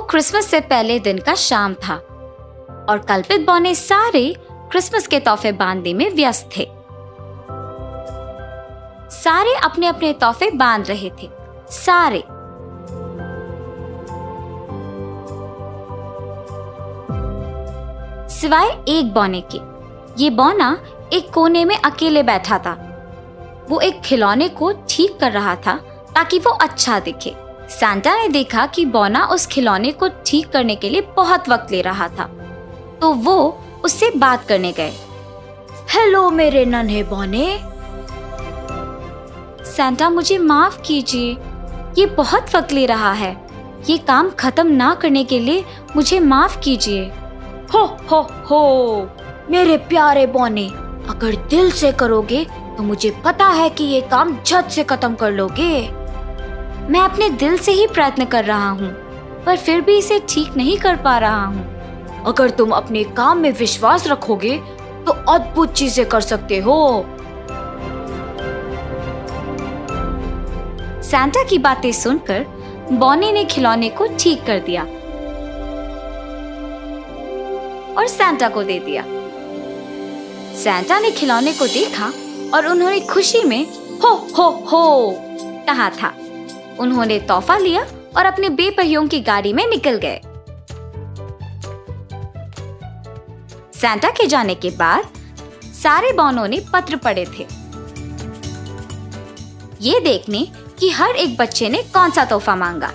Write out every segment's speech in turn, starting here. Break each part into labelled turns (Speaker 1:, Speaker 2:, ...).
Speaker 1: Christmas से पहले दिन का शाम था और कल्पित बौने सारे क्रिसमस के तोहफे बांधने में व्यस्त थे। सारे अपने अपने तोहफे बांध रहे थे, सारे। सिवाय एक बौने के। ये बौना एक कोने में अकेले बैठा था। वो एक खिलौने को ठीक कर रहा था ताकि वो अच्छा दिखे। सांता ने देखा कि बौना उस खिलौने को ठीक करने के लिए बहुत वक्त ले रहा था, तो वो उससे बात करने गए। हेलो मेरे नन्हे बौने। सांता, मुझे माफ कीजिए, ये बहुत वक्त ले रहा है। ये काम खत्म ना करने के लिए मुझे माफ कीजिए। हो मेरे प्यारे बौने, अगर दिल से करोगे तो मुझे पता है कि ये काम झट से खत्म कर लोगे। मैं अपने दिल से ही प्रयत्न कर रहा हूँ, पर फिर भी इसे ठीक नहीं कर पा रहा हूँ। अगर तुम अपने काम में विश्वास रखोगे तो अद्भुत चीजें कर सकते हो। सांता की बातें सुनकर बौने ने खिलौने को ठीक कर दिया और सांता को दे दिया। सांता ने खिलौने को देखा और उन्होंने खुशी में हो कहा था। उन्होंने तोहफा लिया और अपने बेपहियों की गाड़ी में निकल गए। सांता के जाने के बाद सारे बौनों ने पत्र पढ़े थे, ये देखने कि हर एक बच्चे ने कौन सा तोहफा मांगा।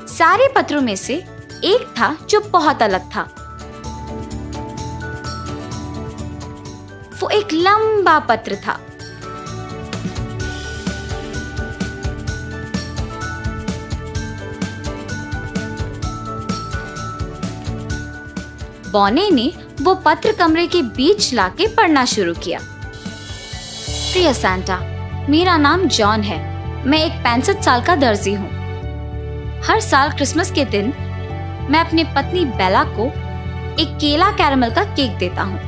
Speaker 1: सारे पत्रों में से एक था जो बहुत अलग था। वो एक लंबा पत्र था। बौने ने वो पत्र कमरे के बीच लाके पढ़ना शुरू किया। प्रिय सांता, मेरा नाम जॉन है। मैं एक 65 साल का दर्जी हूँ। हर साल क्रिसमस के दिन मैं अपनी पत्नी बेला को एक केला कैरमल का केक देता हूँ।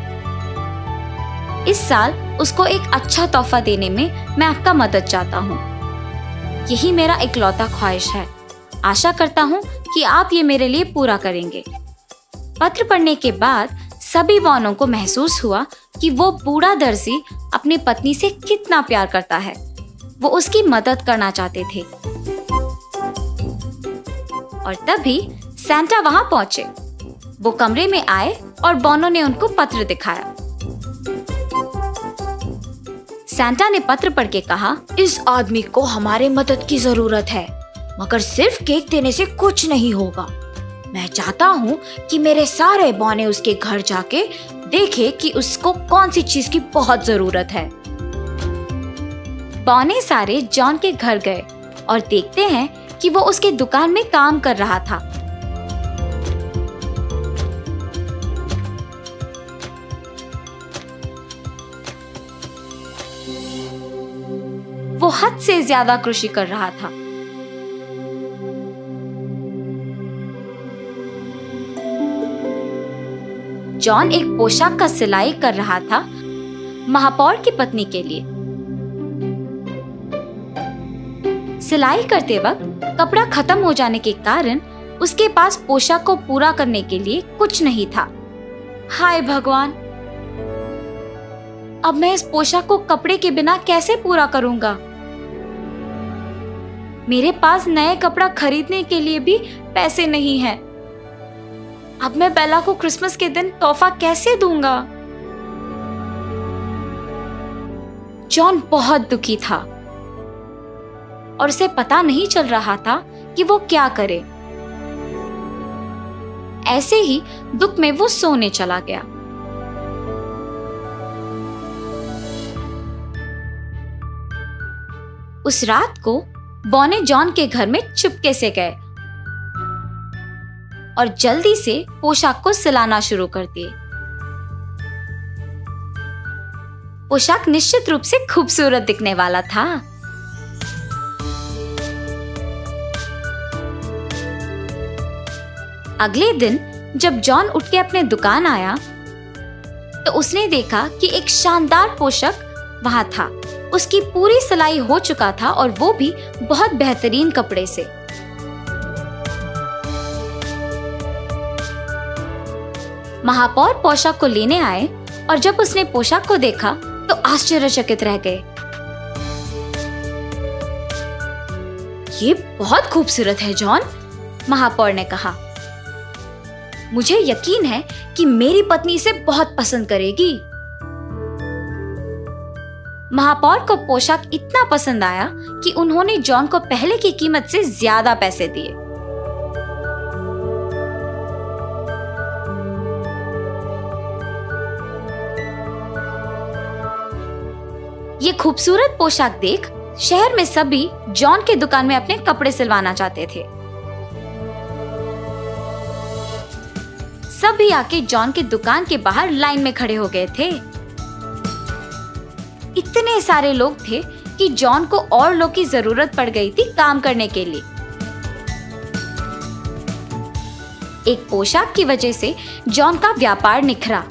Speaker 1: इस साल उसको एक अच्छा तोहफा देने में मैं आपका मदद चाहता हूँ। यही मेरा इकलौता ख्वाहिश है। आशा करता हूँ कि आप ये मेरे लिए पूरा करेंगे। पत्र पढ़ने के बाद सभी बौनों को महसूस हुआ कि वो बूढ़ा दर्जी अपनी पत्नी से कितना प्यार करता है। वो उसकी मदद करना चाहते थे। और तभी सांता वहां पहुंचे। वो कमरे में आए और बौनों ने उनको पत्र दिखाया। सांता ने पत्र पढ़ के कहा, इस आदमी को हमारे मदद की जरूरत है, मगर सिर्फ केक देने से कुछ नहीं होगा। मैं चाहता हूँ कि मेरे सारे बौने उसके घर जाके देखे कि उसको कौन सी चीज की बहुत जरूरत है। बौने सारे जॉन के घर गए और देखते हैं कि वो उसके दुकान में काम कर रहा था। वो हद से ज्यादा कृषि कर रहा था। जॉन एक पोशाक का सिलाई कर रहा था महापौर की पत्नी के लिए। सिलाई करते वक्त कपड़ा खत्म हो जाने के कारण उसके पास पोशाक को पूरा करने के लिए कुछ नहीं था। हाय भगवान, अब मैं इस पोशाक को कपड़े के बिना कैसे पूरा करूंगा? मेरे पास नए कपड़ा खरीदने के लिए भी पैसे नहीं हैं। अब मैं बेला को क्रिसमस के दिन तोहफा कैसे दूंगा? जॉन बहुत दुखी था और उसे पता नहीं चल रहा था कि वो क्या करे। ऐसे ही दुख में वो सोने चला गया। उस रात को बौने जॉन के घर में चुपके से गए और जल्दी से पोशाक को सिलाना शुरू कर दिए। पोशाक निश्चित रूप से खूबसूरत दिखने वाला था। अगले दिन जब जॉन उठ के अपने दुकान आया तो उसने देखा कि एक शानदार पोशाक वहां था उसकी पूरी सिलाई हो चुका था और वो भी बहुत बेहतरीन कपड़े से। महापौर पोशाक को लेने आए और जब उसने पोशाक को देखा तो आश्चर्यचकित रह गए। ये बहुत खूबसूरत है जॉन, महापौर ने कहा। मुझे यकीन है कि मेरी पत्नी इसे बहुत पसंद करेगी। महापौर को पोशाक इतना पसंद आया कि उन्होंने जॉन को पहले की कीमत से ज्यादा पैसे दिए। ये खूबसूरत पोशाक देख शहर में सभी जॉन के दुकान में अपने कपड़े सिलवाना चाहते थे। सभी आके जॉन के दुकान के बाहर लाइन में खड़े हो गए थे। इतने सारे लोग थे कि जॉन को और लोग की जरूरत पड़ गई थी काम करने के लिए। एक पोशाक की वजह से जॉन का व्यापार निखरा।